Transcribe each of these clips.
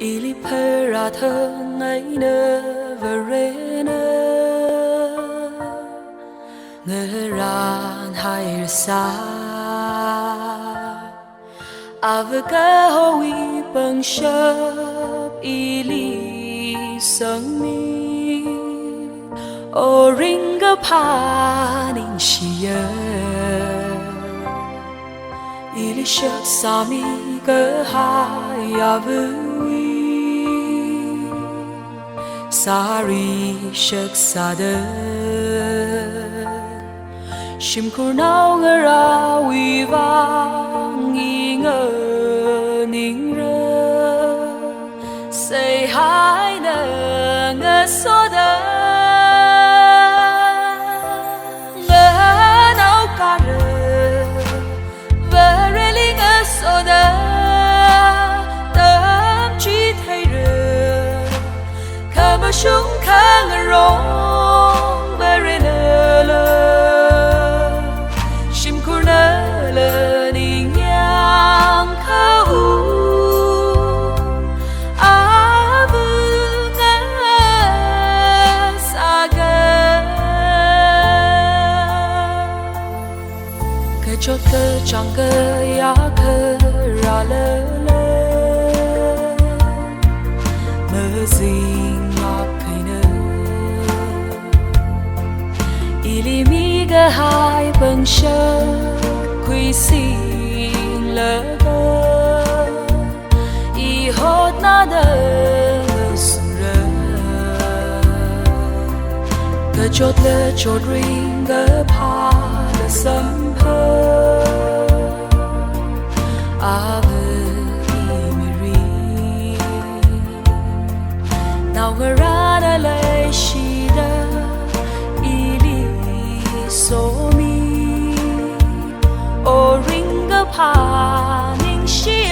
Ili pera thơ ngày nơ verena ngơ ran hai sa Ava cơ hoi bằng shop ili sang mi o ringa pa Ningshimphi ili shop sa mi cơ hai avui sari shak sada shim kurnao ngara Muivah nghi ngờ ninh rơ say hai nơ ngơ so đơ ngơ nao ca rơ vơ rê li ngơ so đơ tâm trí thay rơ khờ mơ súng khờ ngơ rong vơ rê nơ lơ shim kurnao lơ cho cơ chẳng cơ ya cơ ra lơ lơ mơ dinh ngọc cây nơ ili mi gơ hai bằng sơ quy xin lơ cơ i hốt na đơ ngơ sung rơ cơ chốt lơ chốt ring gơ pa lơ sâm Ava imiri Now garana leikashi ili so mi o ringa pa Ningshimphi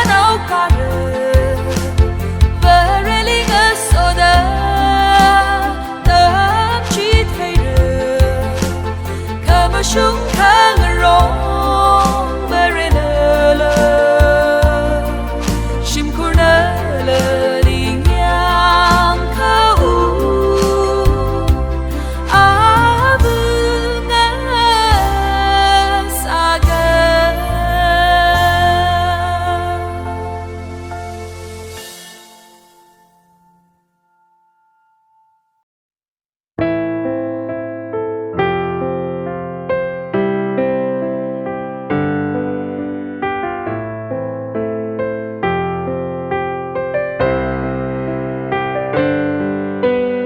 nao ca rơ vơ rê li ngơ so đơ súng khờ ngơ rong vơ rê nơ lơ shim kurnao lơ li nhang khờ Ava ngơ sa gơ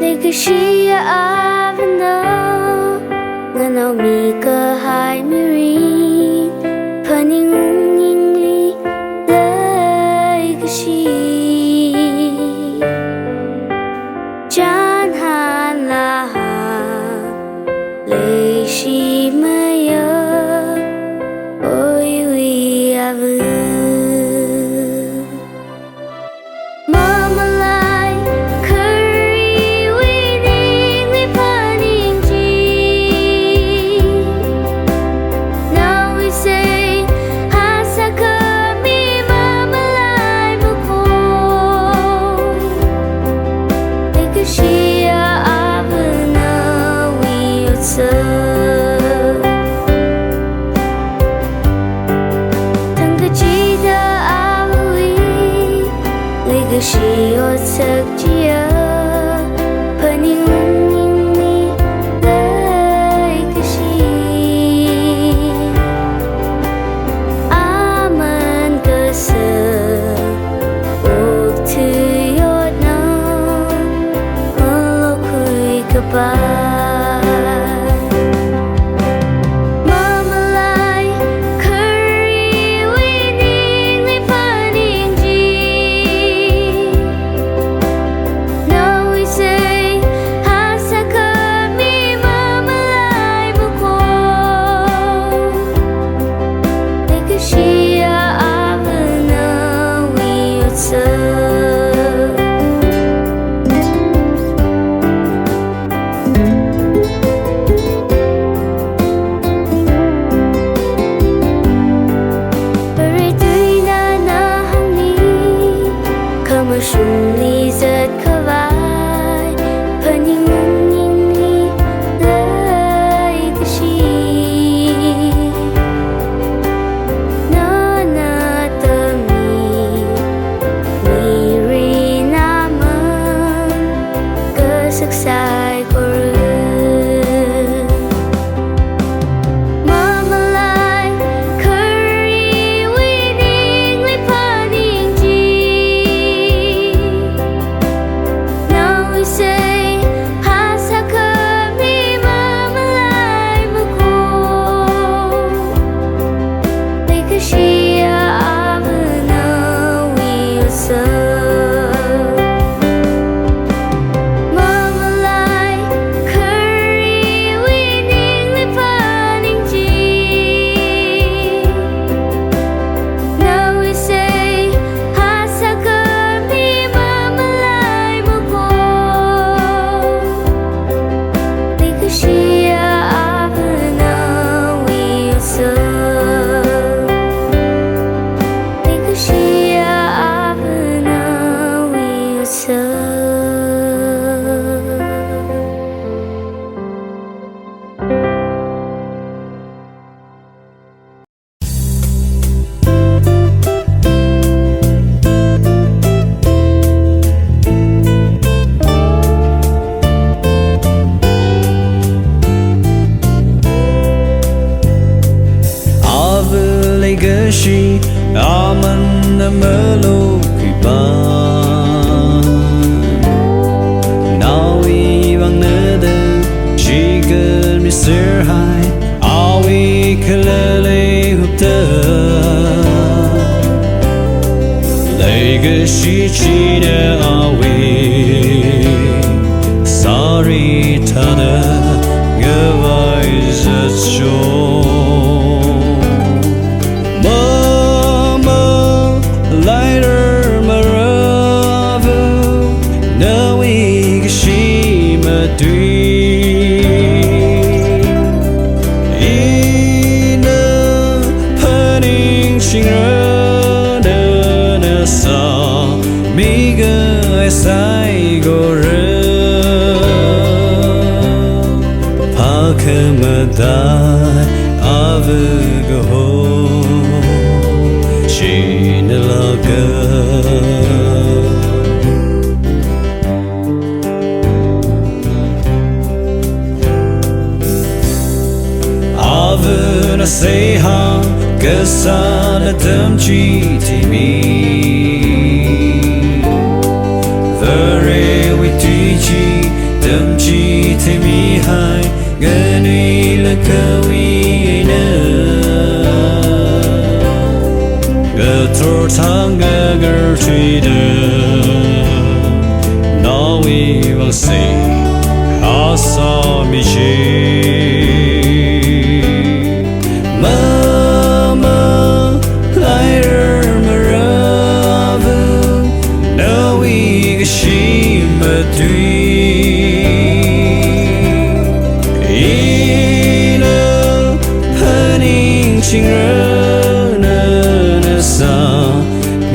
leikashi Ava ngano mi cơ hai mi ri paning li leikashi jan han la leishi maya oi wi Ava leikashi o sak chia paning li leikashi aman cơ sơ uk tu yot na lo kui ka mình mơ lúc khi ban nào y bằng nơi đây chỉ cần mi sửa hai áo y khờ lê hụt tơ leikashi chỉ để áo y sari thana ngơ vai rất trôi sai go re pa khamadai ava go chin la ga ava na say ha ga sa na tam chi ti mi tâm trí thêm mi hai gần đây là câu ý nữa gỡ thor thang gỡ truy đời nói bằng say how so mi chi mama lại mà ra vương nói cái gì mà tuy chinh rơ nơ nơ sa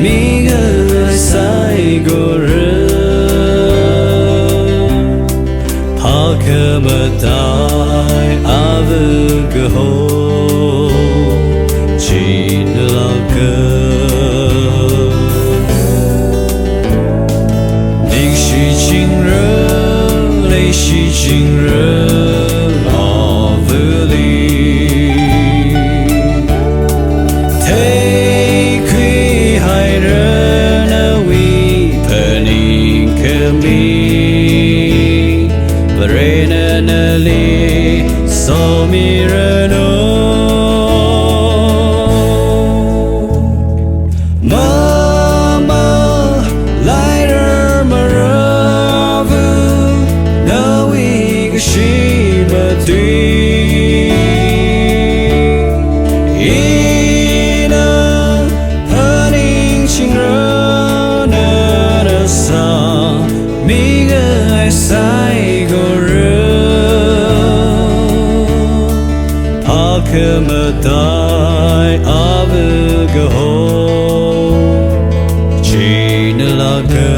mi gơ sai go rơ pa khơ mơ tai ava gơ ho chin la gơ Nimshimphi Muivah leikashi Ava so mi reno mama lighter maravu na we shi ma tui ina haning chingra na sa mi ga sai go Khamadai ava go chin la ga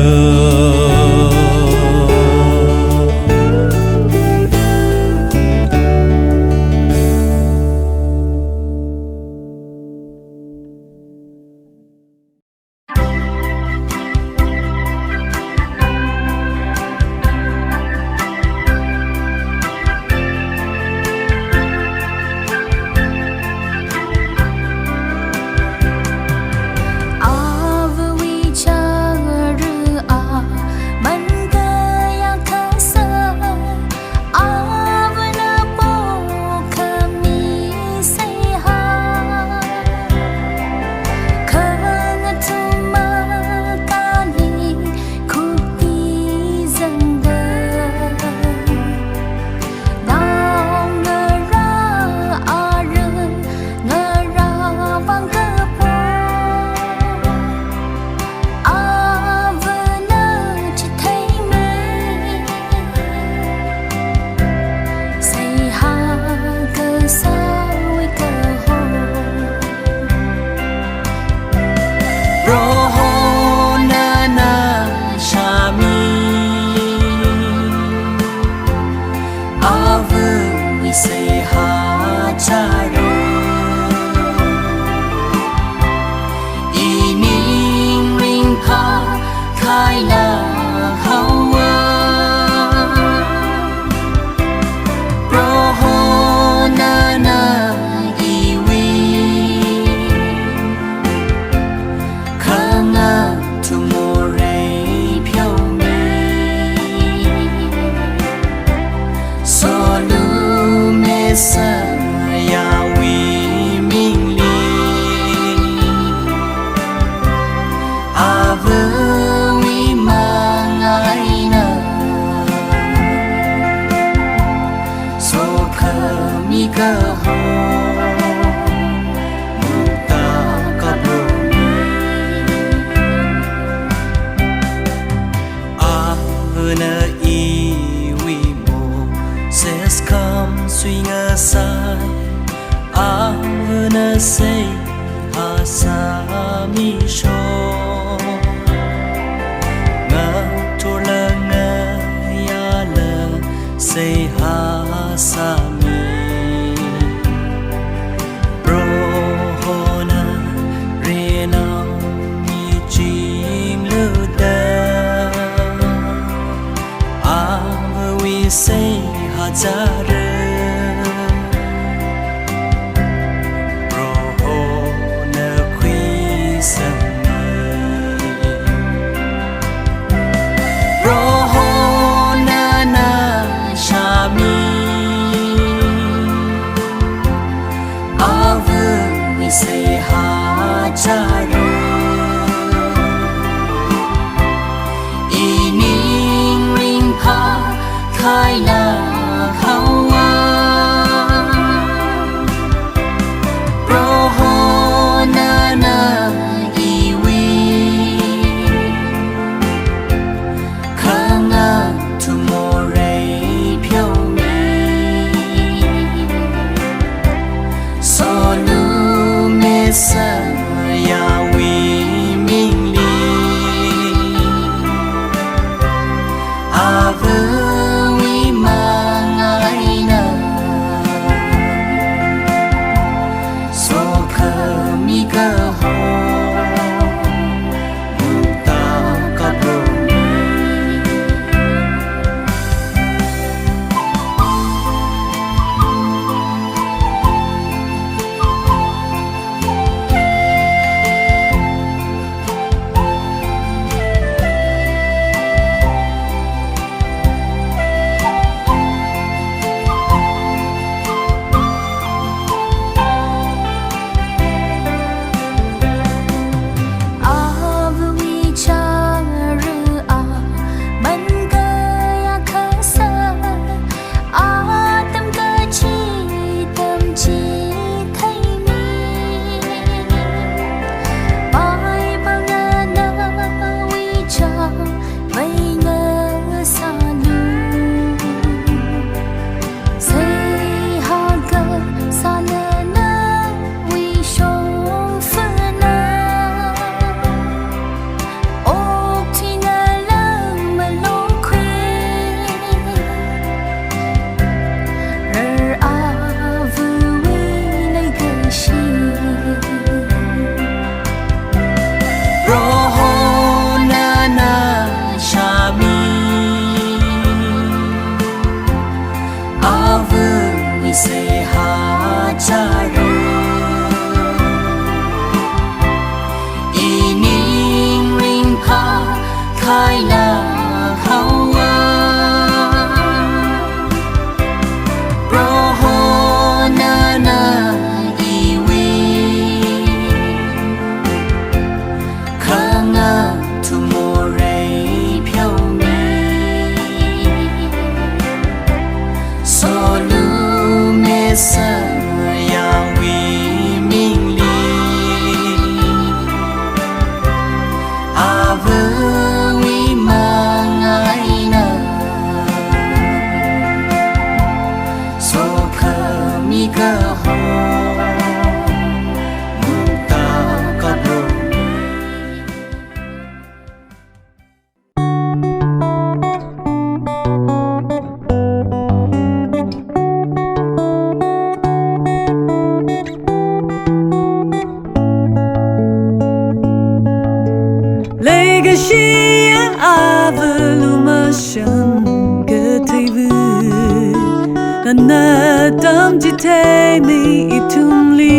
Anadam jitay mi itumli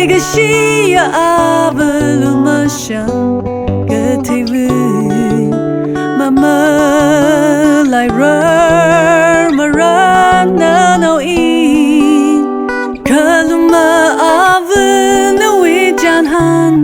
leikashi Ava Lanlan Huileng mama lai rar marana no in kaluma Ava Ngathingpam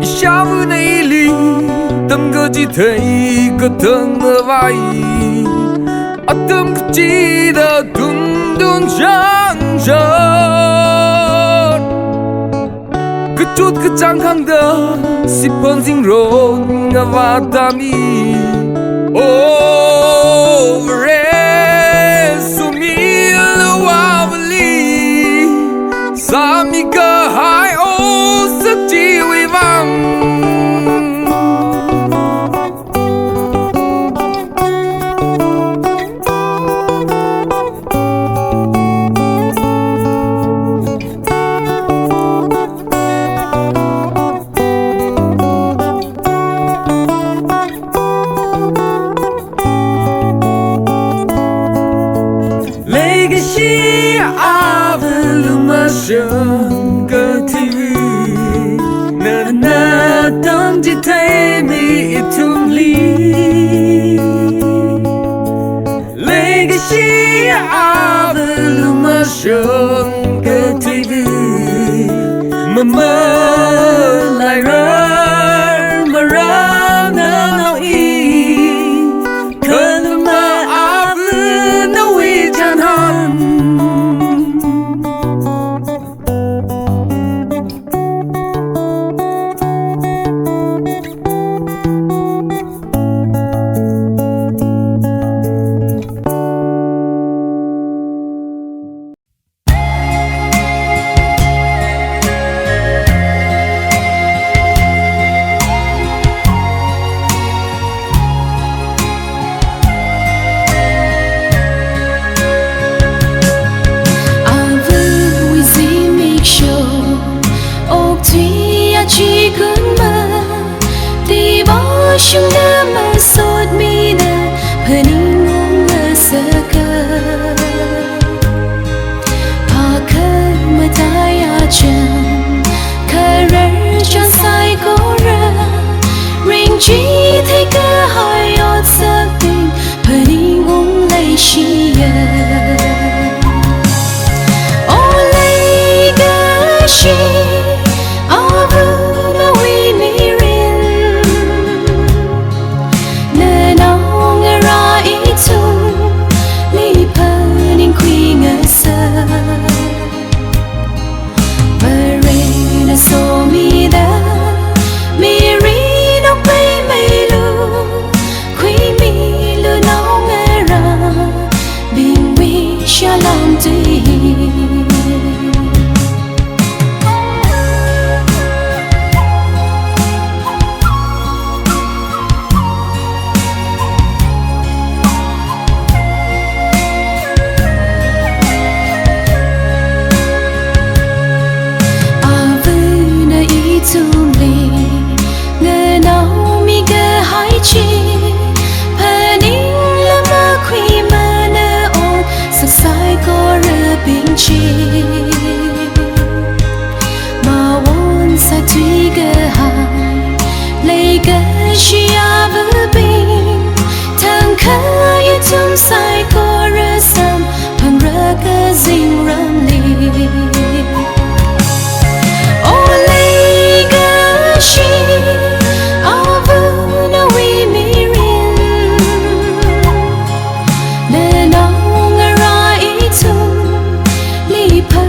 Sharon Ningshang tâm cơ chỉ thấy có thân mơ vai tâm cơ chỉ đã tung đun trắng trơn cứ chút cứ chẳng khang đờ xịp hơn dinh rôn ngà và tami re sumi lo avali sami cơ hai ô sức chi uy vang leikashi Ava Lanlan Huileng na tâm chỉ thấy mi tung ly leikashi Ava Lanlan Huileng mama lai rar marana no in kaluma Ava Ngathingpam chỉ cơn mơ thì bao chung đã mà sốt mi nè phần in ngóng ngơ sơ cơ pa cơ mà tay à chân cơ rơi chân sai cố ra ring chỉ thấy cơ hai ót sắc tình phần in ngóng lấy chi ô lấy cái chi leikashi Ava bin thang khơi trong sai có rơ sam phang rơ Kazing ram li ô leikashi Ava Ngathingpam na nong ra itu li pa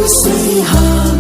say hi